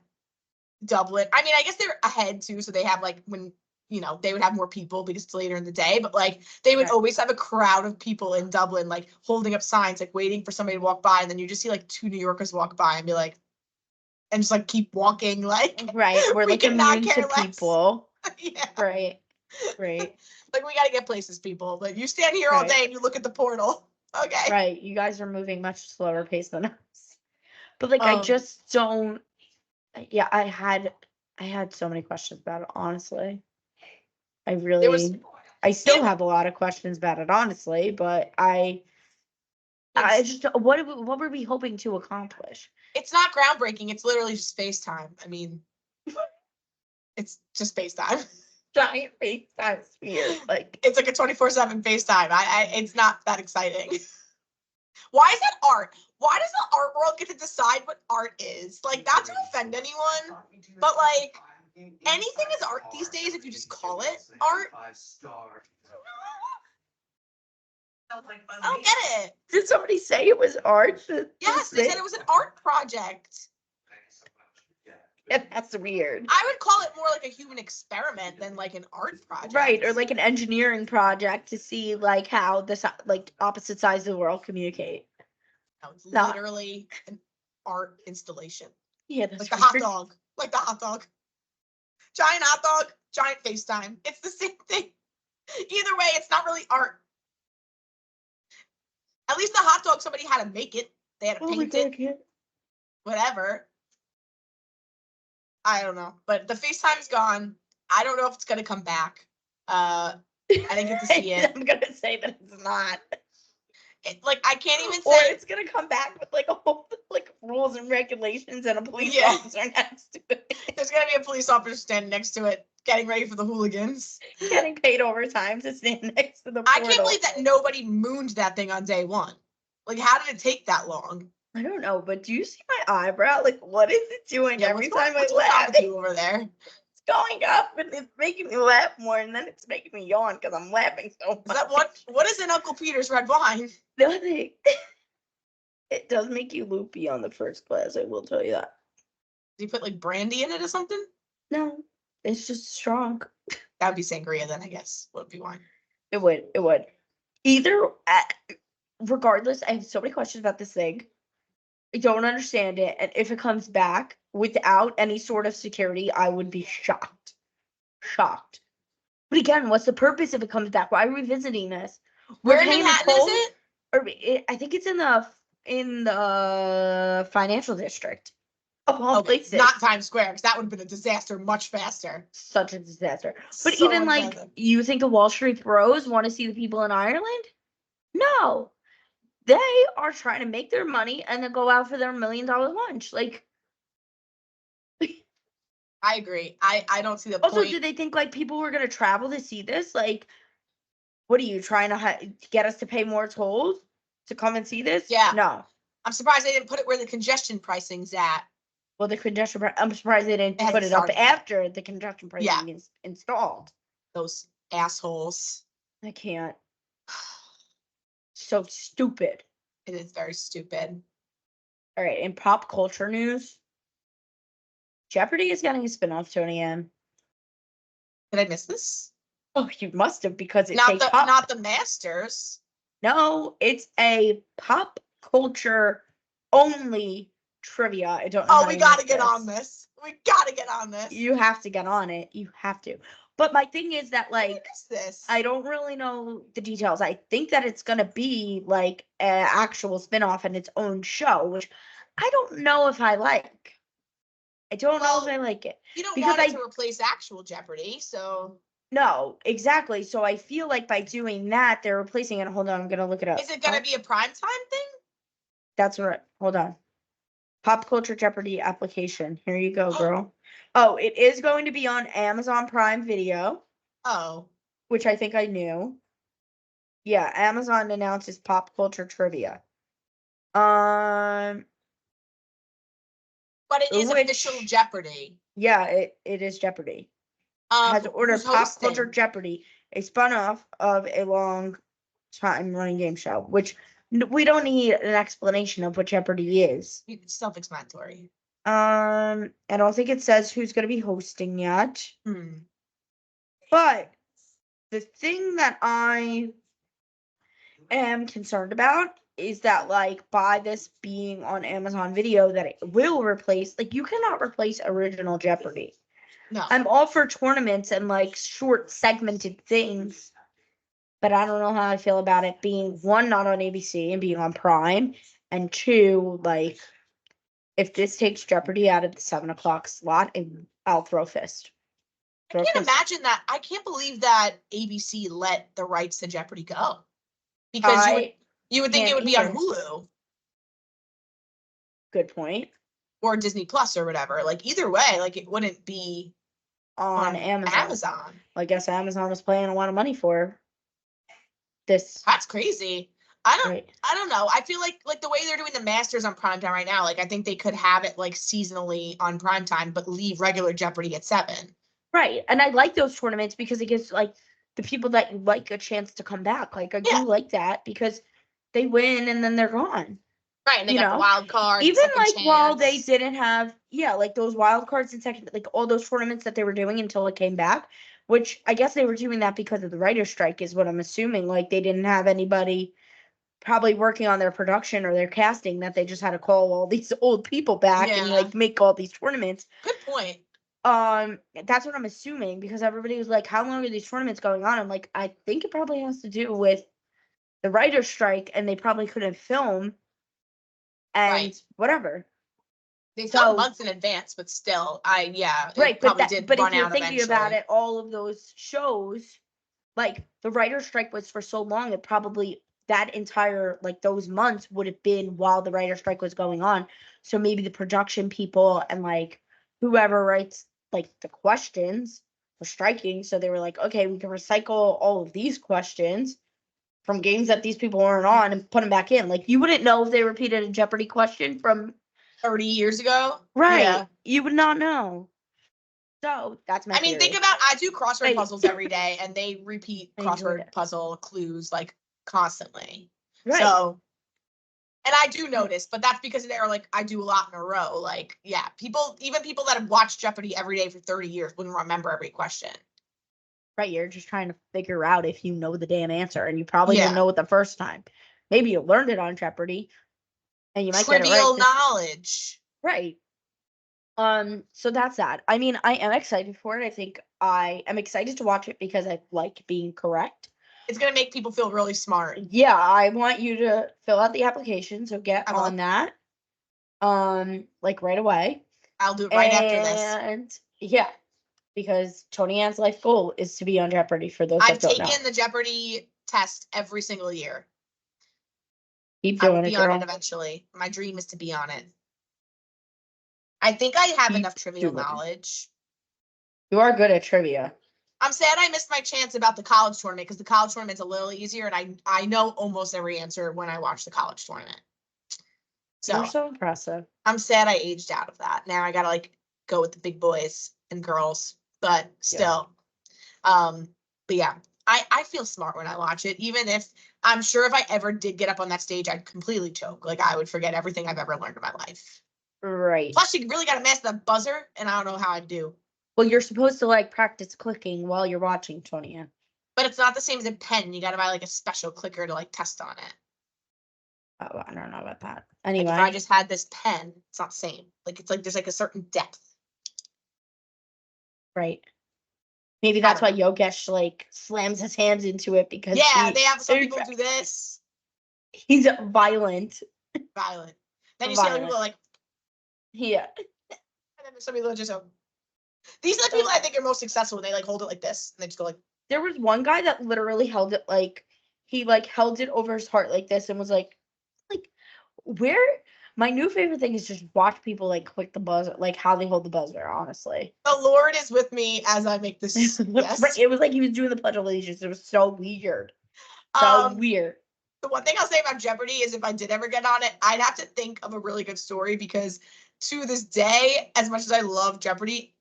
Dublin, I mean, I guess they're ahead too, so they have like when you know they would have more people because it's later in the day, but like they would Right. always have a crowd of people in Dublin like holding up signs like waiting for somebody to walk by, and then you just see like 2 New Yorkers walk by and be like and just like keep walking like Right, we're we like could not immune care to less. people. Yeah, Right. like we got to get places, people, but you stand here all Right. day and you look at the portal. Okay. Right. You guys are moving much slower pace than us. But like, I just don't. Yeah, I had so many questions about it. Honestly, I still have a lot of questions about it. Honestly, but I just what were we hoping to accomplish? It's not groundbreaking. It's literally just FaceTime. I mean, it's just FaceTime. Giant FaceTime sphere. Like, It's like a 24/7 FaceTime. It's not that exciting. Why is that art? Why does the art world get to decide what art is? Like, not to offend anyone, but like anything is art these days if you just call it art. I don't get it. did somebody say it was art? Yes, they said it was an art project. And that's weird. I would call it more like a human experiment than like an art project. Right, or like an engineering project to see like how the like opposite sides of the world communicate. No, it's literally an art installation. Yeah, that's like the hot dog. Like the hot dog. Giant hot dog, giant FaceTime. It's the same thing. Either way, it's not really art. At least the hot dog, somebody had to make it. They had to paint it. Whatever. I don't know. But the FaceTime's gone. I don't know if it's going to come back. I didn't get to see it. I'm going to say that it's not. Like, I can't even say. Or it's going to come back with like a whole like rules and regulations and a police officer next to it. There's going to be a police officer standing next to it, getting ready for the hooligans. Getting paid overtime to stand next to the portal. I portal. can't believe that nobody mooned that thing on day one. Like, how did it take that long? I don't know, but do you see my eyebrow? Like, what is it doing every time I laugh? What's over there? It's going up and it's making me laugh more, and then it's making me yawn because I'm laughing so much. Is that what is in Uncle Peter's red wine? Nothing. It does make you loopy on the first glass, I will tell you that. Do you put like brandy in it or something? No, it's just strong. That would be sangria then, I guess. Would be wine. It would. Either, regardless, I have so many questions about this thing. I don't understand it, and if it comes back without any sort of security, I would be shocked. Shocked. But again, what's the purpose if it comes back? Why are we visiting this? Where in Manhattan is it? I think it's in the financial district. Of all places. Not Times Square, because that would have been a disaster much faster. Such a disaster. But So even much like, faster. you think the Wall Street bros want to see the people in Ireland? No. They are trying to make their money and then go out for their $1 million lunch. Like, I agree. I don't see the also, point. did they think like people were going to travel to see this? Like, what are you trying to get us to pay more tolls to come and see this? Yeah. No. I'm surprised they didn't put it where the congestion pricing's at. Well, the congestion. I'm surprised they didn't put it up after the congestion pricing is installed. Those assholes. I can't. So stupid. It is very stupid. All right, in pop culture news, Jeopardy is getting a spinoff, Toni-ann. Did I miss this? Oh, you must have, because it's not the Masters. No, it's a pop culture only trivia. I don't know. Oh, we gotta get on this. We gotta get on this. You have to get on it. You have to. But my thing is that, I like, missed this. I don't really know the details. I think that it's gonna be like an actual spinoff and its own show, which I don't know if I like. I don't know if Well, I like it. You don't because want it to replace actual Jeopardy, so No, exactly. So I feel like by doing that, they're replacing it. Hold on, I'm gonna look it up. is it gonna be a primetime thing? That's right. Hold on. Pop Culture Jeopardy application. Here you go, girl. Oh, it is going to be on Amazon Prime Video, Oh, which I think I knew. Yeah, Amazon announces Pop Culture Trivia. but it is Which- official Jeopardy. Yeah, it is Jeopardy. Has ordered Who's Pop Culture hosting? Jeopardy, a spun-off of a long time running game show, which we don't need an explanation of what Jeopardy is. It's self-explanatory. I don't think it says who's going to be hosting yet. But the thing that I am concerned about is that, like, by this being on Amazon Video, that it will replace, like, you cannot replace original Jeopardy. No. I'm all for tournaments and, like, short segmented things, but I don't know how I feel about it being, one, not on ABC and being on Prime, and two, like, if this takes Jeopardy out of the 7 o'clock slot, I'll throw a fist. I can't imagine that. I can't believe that ABC let the rights to Jeopardy go. Because you would think it would be on Hulu. Good point. Or Disney Plus or whatever. Like, either way, like, it wouldn't be on Amazon. I guess Amazon was paying a lot of money for this. That's crazy. I don't know. I feel like the way they're doing the Masters on primetime right now, like, I think they could have it like seasonally on primetime, but leave regular Jeopardy at 7. Right. And I like those tournaments because it gives, like, the people that you like a chance to come back. Like, I do like that because they win and then they're gone. Right, and they got the wild card. Even like chance. While they didn't have, like those wild cards and second, like all those tournaments that they were doing until it came back, which I guess they were doing that because of the writer's strike, is what I'm assuming. Like, they didn't have anybody probably working on their production or their casting, that they just had to call all these old people back and like make all these tournaments. Good point. That's what I'm assuming, because everybody was like, how long are these tournaments going on? I'm like, I think it probably has to do with the writer's strike, and they probably couldn't film and whatever. They film months in advance, but still, but if you're thinking about it, all of those shows, like the writer's strike was for so long, it probably, that entire, like, those months would have been while the writer's strike was going on. So maybe the production people and like whoever writes like the questions were striking, so they were like, okay, we can recycle all of these questions from games that these people weren't on and put them back in. Like, you wouldn't know if they repeated a Jeopardy question from 30 years ago. Right. Yeah. You would not know. So that's my theory. Think about, I do crossword puzzles every day, and they repeat crossword puzzle clues like constantly. Right. So, and I do notice, but that's because they're like, I do a lot in a row. Like, yeah, even people that have watched Jeopardy every day for 30 years wouldn't remember every question. Right, you're just trying to figure out if you know the damn answer, and you probably didn't know it the first time. Maybe you learned it on Jeopardy, and you might get it right. Trivial knowledge. Right. So that's that. I mean, I am excited for it. I think I am excited to watch it because I like being correct. It's gonna make people feel really smart. Yeah, I want you to fill out the application, so get on that. Like right away. I'll do it right after this. And yeah. Because Toni-ann's life goal is to be on Jeopardy, for those that don't know. I've taken the Jeopardy test every single year. Keep doing I will be on it eventually. My dream is to be on it. I think I have enough trivial knowledge. You are good at trivia. I'm sad I missed my chance about the college tournament, because the college tournament's a little easier, and I know almost every answer when I watch the college tournament. So you're so impressive. I'm sad I aged out of that. Now I gotta like go with the big boys and girls. But still, but yeah, I feel smart when I watch it, even if I'm sure if I ever did get up on that stage, I'd completely choke. Like, I would forget everything I've ever learned in my life. Right. Plus, you really got to master the buzzer, and I don't know how I'd do. Well, you're supposed to like practice clicking while you're watching, Toni-ann. But it's not the same as a pen. You got to buy like a special clicker to like test on it. Oh, I don't know about that. Anyway, like if I just had this pen, it's not the same. Like, it's like there's like a certain depth. Right. Maybe that's why Yogesh like slams his hands into it because Yeah, they have some people do this. He's violent. Violent. Then you see other people like, yeah. And then some people are just these are the people I think are most successful when they like hold it like this and they just go like. There was one guy that literally held it like he like held it over his heart like this and was like where. My new favorite thing is just watch people like click the buzzer, like how they hold the buzzer. Honestly, the Lord is with me as I make this. Yes. It was like he was doing the Pledge of Allegiance. It was so weird. So weird. The one thing I'll say about Jeopardy is if I did ever get on it, I'd have to think of a really good story because to this day, as much as I love Jeopardy,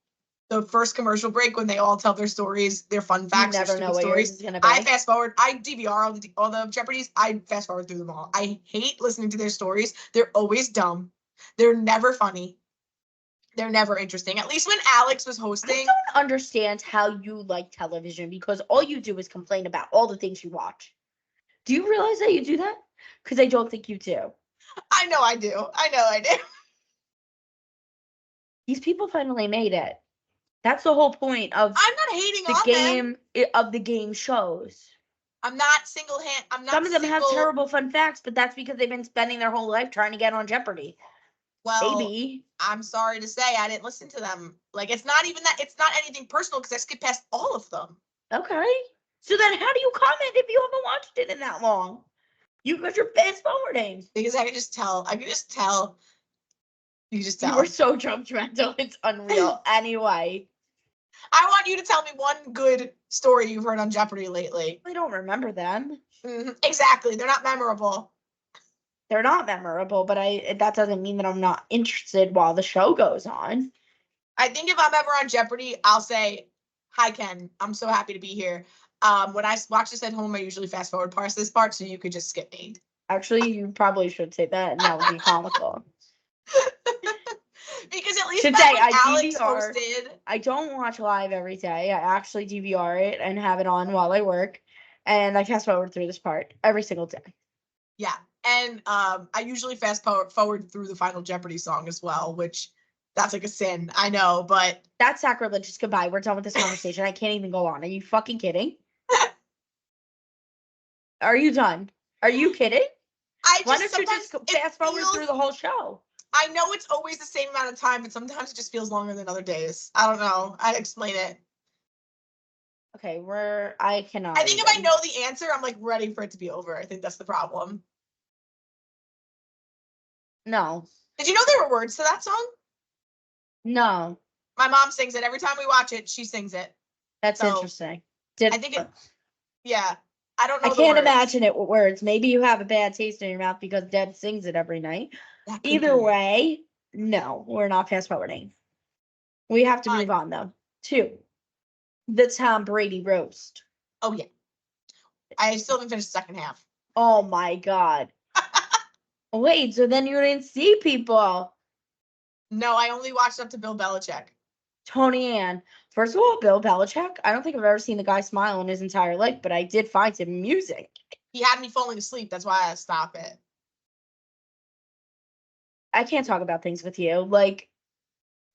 the first commercial break when they all tell their stories, their fun facts, their stupid stories, I fast forward. I DVR all the Jeopardies. I fast forward through them all. I hate listening to their stories. They're always dumb. They're never funny. They're never interesting. At least when Alex was hosting. I don't understand how you like television because all you do is complain about all the things you watch. Do you realize that you do that? Because I don't think you do. I know I do. I know I do. These people finally made it. That's the whole point of I'm not hating the on game them. Of the game shows. I'm not single-handed. I'm not. Some of them have terrible fun facts, but that's because they've been spending their whole life trying to get on Jeopardy. Well, maybe. I'm sorry to say I didn't listen to them. Like it's not even that. It's not anything personal because I skipped past all of them. Okay. So then how do you comment if you haven't watched it in that long? Because you're fast forwarding. Because I could just tell. I could just tell. You just tell. You were so judgmental. It's unreal. Anyway. I want you to tell me one good story you've heard on Jeopardy lately. I don't remember them. Mm-hmm. Exactly. They're not memorable. They're not memorable, but that doesn't mean that I'm not interested while the show goes on. I think if I'm ever on Jeopardy, I'll say, "Hi Ken, I'm so happy to be here." When I watch this at home, I usually fast forward past this part, so you could just skip me. Actually, you probably should say that, and that would be comical. Because at least should back say when I Alex DVR. hosted. I don't watch live every day. I actually DVR it and have it on while I work, and I fast forward through this part every single day. Yeah, and I usually fast forward through the final Jeopardy song as well, which that's like a sin, I know, but that's sacrilegious. Goodbye. We're done with this conversation. I can't even go on. Are you fucking kidding? Are you done? Are you kidding? Why don't you just fast forward through the whole show? I know it's always the same amount of time, but sometimes it just feels longer than other days. I don't know. I'd explain it. Okay, I cannot. I think if I know the answer, I'm like ready for it to be over. I think that's the problem. No. Did you know there were words to that song? No. My mom sings it. Every time we watch it, she sings it. That's interesting. I think it, yeah. I don't know. I can't imagine it with words. Maybe you have a bad taste in your mouth because Deb sings it every night. Either way, no, we're not fast forwarding. We have to move on though. 2, the Tom Brady roast. Oh yeah. I still haven't finished the second half. Oh my God. Wait, so then you didn't see people? No, I only watched up to Bill Belichick. Toni-ann. First of all, Bill Belichick, I don't think I've ever seen the guy smile in his entire life, but I did find him amusing. He had me falling asleep. That's why I had to stop it. I can't talk about things with you. Like,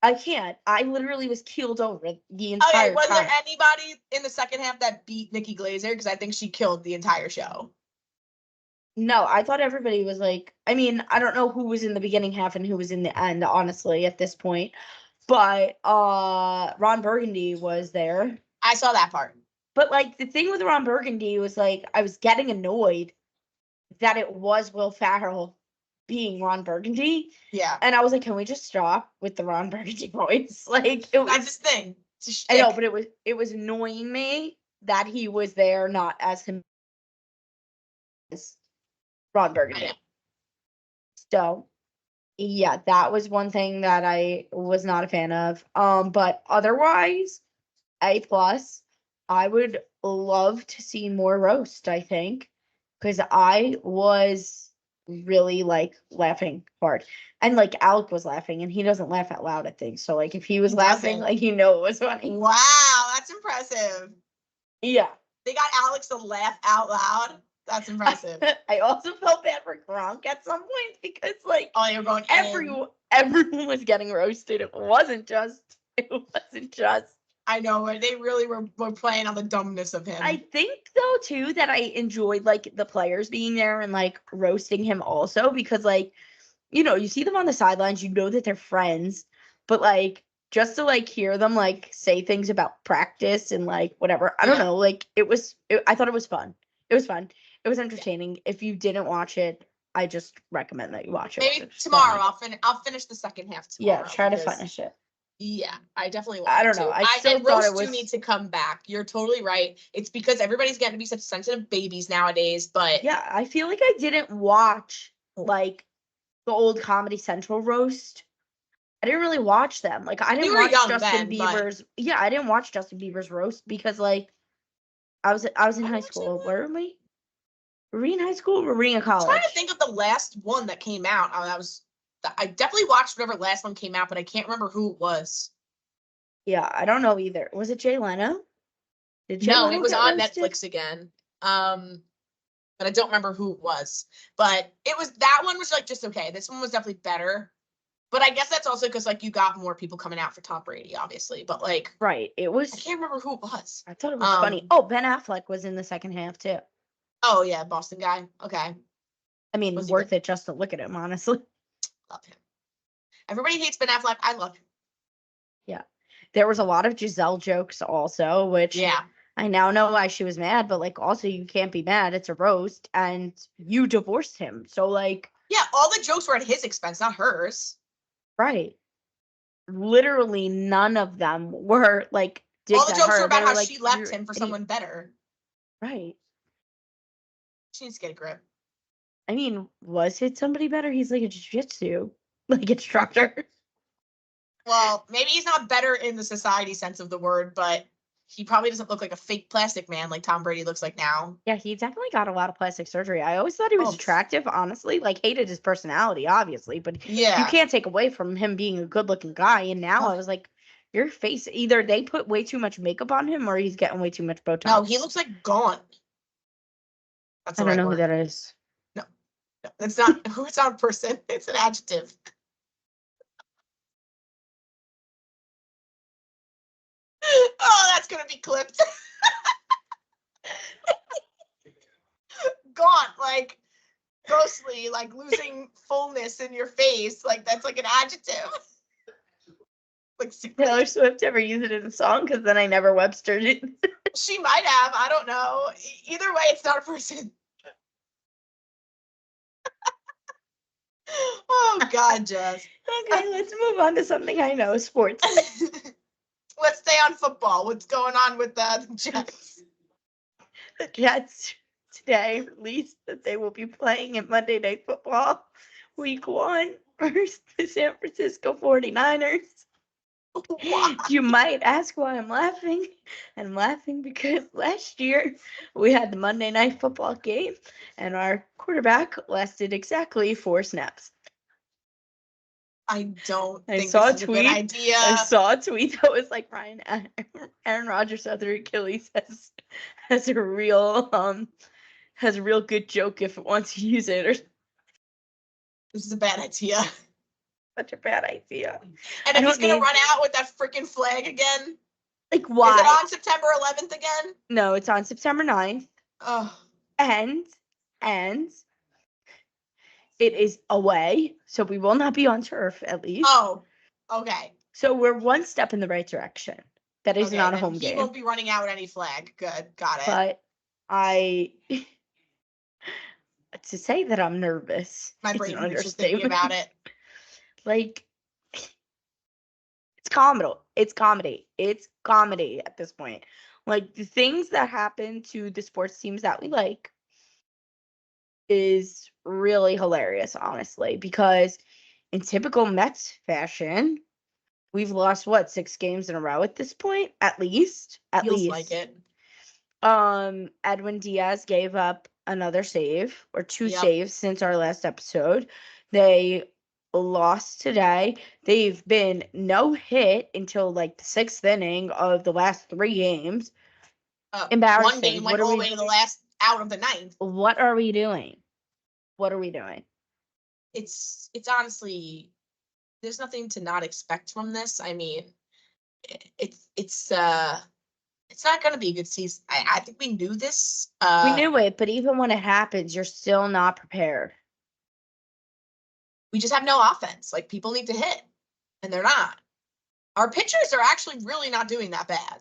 I can't. I literally was keeled over the entire time. Was there anybody in the second half that beat Nikki Glaser? Because I think she killed the entire show. No, I thought everybody was like, I mean, I don't know who was in the beginning half and who was in the end, honestly, at this point. But Ron Burgundy was there. I saw that part. But like the thing with Ron Burgundy was like I was getting annoyed that it was Will Ferrell being Ron Burgundy. Yeah. And I was like, can we just stop with the Ron Burgundy voice? Like it was that's his thing. I know, but it was annoying me that he was there not as him as Ron Burgundy. So yeah, that was one thing that I was not a fan of. But otherwise, A+. I would love to see more roast, I think, because I was really like laughing hard. And like Alec was laughing, and he doesn't laugh out loud at things. So like if he was laughing, like it was funny. Wow, that's impressive. Yeah. They got Alex to laugh out loud. That's impressive. I also felt bad for Gronk at some point because like you're going everyone was getting roasted. It wasn't just I know, and they really were playing on the dumbness of him. I think though too that I enjoyed like the players being there and like roasting him also because like you see them on the sidelines, you know that they're friends, but like just to like hear them like say things about practice and like whatever. I don't know, like I thought it was fun. It was fun. It was entertaining. If you didn't watch it, I just recommend that you watch it. Maybe tomorrow I'll finish the second half tomorrow. Yeah, try to finish it. Yeah, I definitely want I don't know. I still and thought roasts it was do need to come back. You're totally right. It's because everybody's getting to be such sensitive babies nowadays, but yeah, I feel like I didn't watch like the old Comedy Central roast. I didn't really watch them. Like I didn't were watch young Justin then, but- Bieber's. Yeah, I didn't watch Justin Bieber's roast because like I was in high school. Where were we? Were we in high school? Or were we in I'm college? trying to think of the last one that came out. I definitely watched whatever last one came out, but I can't remember who it was. Yeah, I don't know either. Was it Jay Leno? No, it was on Netflix again. But I don't remember who it was. But that one was like just okay. This one was definitely better. But I guess that's also because like you got more people coming out for Tom Brady, obviously. But like right, it was. I can't remember who it was. I thought it was funny. Oh, Ben Affleck was in the second half too. Oh yeah, Boston guy. Okay. I mean, worth it just to look at him, honestly. Love him. Everybody hates Ben Affleck. I love him. Yeah. There was a lot of Giselle jokes also, which I now know why she was mad, but like also you can't be mad. It's a roast and you divorced him. So like yeah, all the jokes were at his expense, not hers. Right. Literally none of them were like all the jokes were about how like, she left him for someone better. Right. She needs to get a grip. I mean, was it somebody better? He's like a jiu-jitsu like instructor. Well, maybe he's not better in the society sense of the word, but he probably doesn't look like a fake plastic man like Tom Brady looks like now. Yeah, he definitely got a lot of plastic surgery. I always thought he was attractive, honestly. Like, hated his personality, obviously, but you can't take away from him being a good-looking guy. And now I was like, your face, either they put way too much makeup on him or he's getting way too much Botox. No, he looks like gaunt. That's I don't know who that is. No, it's not. It's not a person. It's an adjective. Oh, that's gonna be clipped. Gaunt, like grossly, like losing fullness in your face. Like that's like an adjective. Like Taylor Swift ever use it in a song? Because then I never Webstered it. She might have. I don't know. Either way, it's not a person. Oh God, Jess. Okay, let's move on to something I know, sports. Let's stay on football. What's going on with the Jets? The Jets today released that they will be playing in Monday Night Football Week 1 versus the San Francisco 49ers. Why? You might ask why I'm laughing. I'm laughing because last year we had the Monday Night Football game and our quarterback lasted exactly 4 snaps. I don't think this is a good idea. I saw a tweet that was like Aaron Rodgers' other Achilles has a real good joke if it wants to use it. Or this is a bad idea. Such a bad idea. And if he's gonna run out with that freaking flag again, like why? Is it on September 11th again? No, it's on September 9th. Oh. And it is away, so we will not be on turf at least. Oh, okay. So we're one step in the right direction. That is not a home game. He won't be running out with any flag. Good, got it. But to say that I'm nervous. My brain hurts just thinking about it. Like, it's comedy. It's comedy. It's comedy at this point. Like, the things that happen to the sports teams that we like is really hilarious, honestly, because in typical Mets fashion, we've lost 6 games in a row at this point, at least. Feels like it. Edwin Diaz gave up another save or 2 saves since our last episode. They lost today. They've been no hit until like the 6th inning of the last 3 games. Embarrassing. One game went all the way to the last out of the 9th. What are we doing? It's honestly, there's nothing to not expect from this. I mean, it's not going to be a good season. I think we knew this. We knew it, but even when it happens, you're still not prepared. We just have no offense. Like, people need to hit, and they're not. Our pitchers are actually really not doing that bad.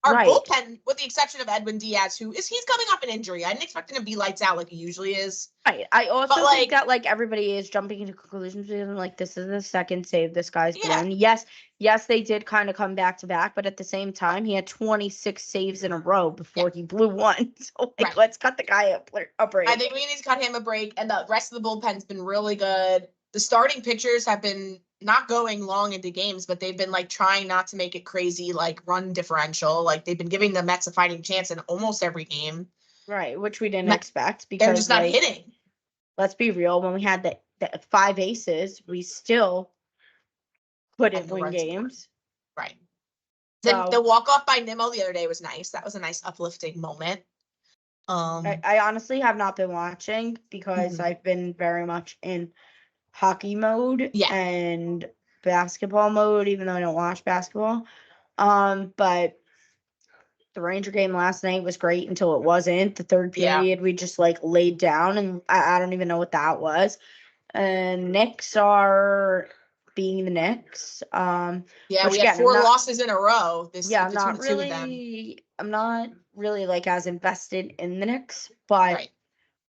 Our Right. bullpen, with the exception of Edwin Diaz, he's coming off an injury. I didn't expect him to be lights out like he usually is. Right. I also But, think that like everybody is jumping into conclusions because I'm like, this is the second save this guy's Yeah. doing. Yes, they did kind of come back to back, but at the same time, he had 26 saves in a row before he blew one. So like, Right. let's cut the guy a break. I think we need to cut him a break, and the rest of the bullpen's been really good. The starting pitchers have been not going long into games, but they've been like trying not to make it crazy, like run differential. Like, they've been giving the Mets a fighting chance in almost every game. Right, which we didn't expect because They're just not like, hitting. let's be real, when we had the 5 aces, we still couldn't the win runs. games. Right. So, The walk-off by Nimmo the other day was nice. That was a nice uplifting moment. I honestly have not been watching because I've been very much in hockey mode and basketball mode, even though I don't watch basketball. But the Ranger game last night was great until it wasn't. The third period, we just like laid down, and I don't even know what that was. And Knicks are being the Knicks. we which, had again, 4 losses in a row. I'm not really like as invested in the Knicks, but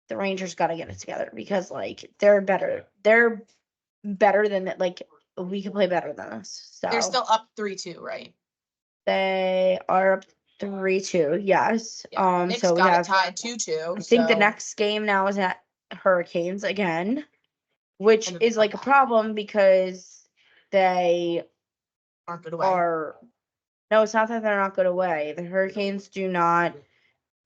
the Rangers got to get it together because like they're better. They're better than that. Like, we can play better than us. So they're still up 3-2, right? They are up 3-2. Yes. Knicks So we got have it tied 2-2. I think the next game now is at Hurricanes again, which is like a problem because they aren't good away. No, it's not that they're not good away. The Hurricanes do not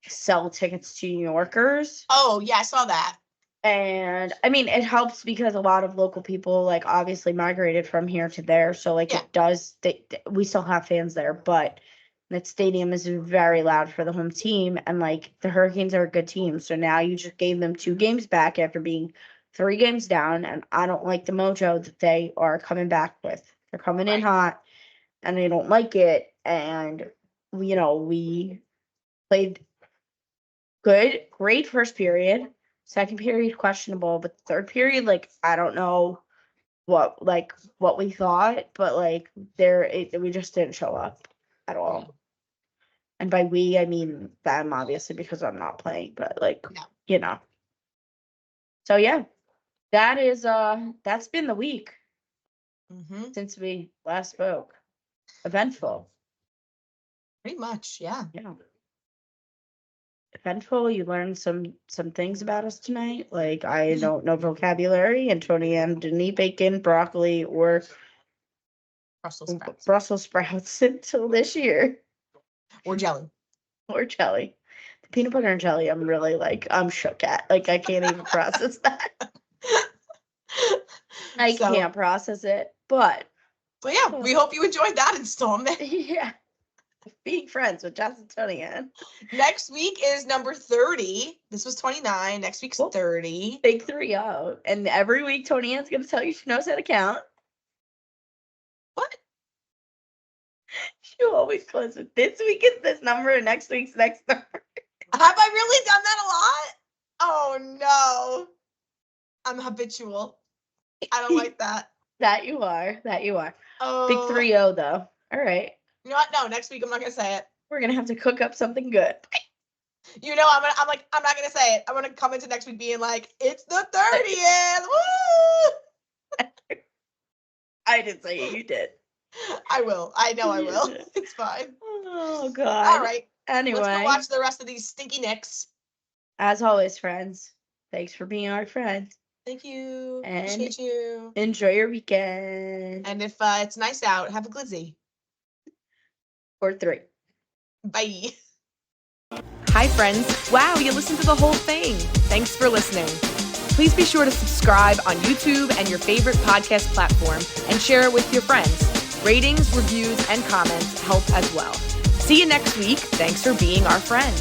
sell tickets to New Yorkers. Oh, yeah, I saw that. And I mean, it helps because a lot of local people like obviously migrated from here to there. So like it does, we still have fans there, but that stadium is very loud for the home team. And like the Hurricanes are a good team. So now you just gave them 2 games back after being 3 games down. And I don't like the mojo that they are coming back with. They're coming in hot and they don't like it. And, we played great first period. Second period, questionable, but third period, like, I don't know what we thought, but like we just didn't show up at all. And by we, I mean them, obviously, because I'm not playing, but like, So yeah, that's been the week since we last spoke. Eventful. Pretty much, yeah. Yeah. Eventful. You learned some things about us tonight. Like, I don't know vocabulary, and Toni-ann didn't eat bacon, broccoli, or Brussels sprouts until this year. Or jelly. The peanut butter and jelly, I'm really like, I'm shook at. Like, I can't even process that. I can't process it. But yeah, we hope you enjoyed that installment. Yeah. Being friends with Jess and Toni-ann. Next week is number 30. This was 29. Next week's 30. Big 3-0. And every week Toni-ann's going to tell you she knows how to count. What? She always closes with this week is this number and next week's next number. Have I really done that a lot? Oh no. I'm habitual. I don't like that. That you are. Oh. Big 3-0 though. All right. You know what? No, next week I'm not gonna say it. We're gonna have to cook up something good. I'm not gonna say it. I'm gonna come into next week being like, it's the 30th. Woo! I didn't say it, you did. I will. I know I will. It's fine. Oh God. All right. Anyway. Let's go watch the rest of these stinky Knicks. As always, friends. Thanks for being our friend. Thank you. And appreciate you. Enjoy your weekend. And if it's nice out, have a glizzy. Or 3. Bye. Hi, friends. Wow, you listened to the whole thing. Thanks for listening. Please be sure to subscribe on YouTube and your favorite podcast platform and share it with your friends. Ratings, reviews, and comments help as well. See you next week. Thanks for being our friend.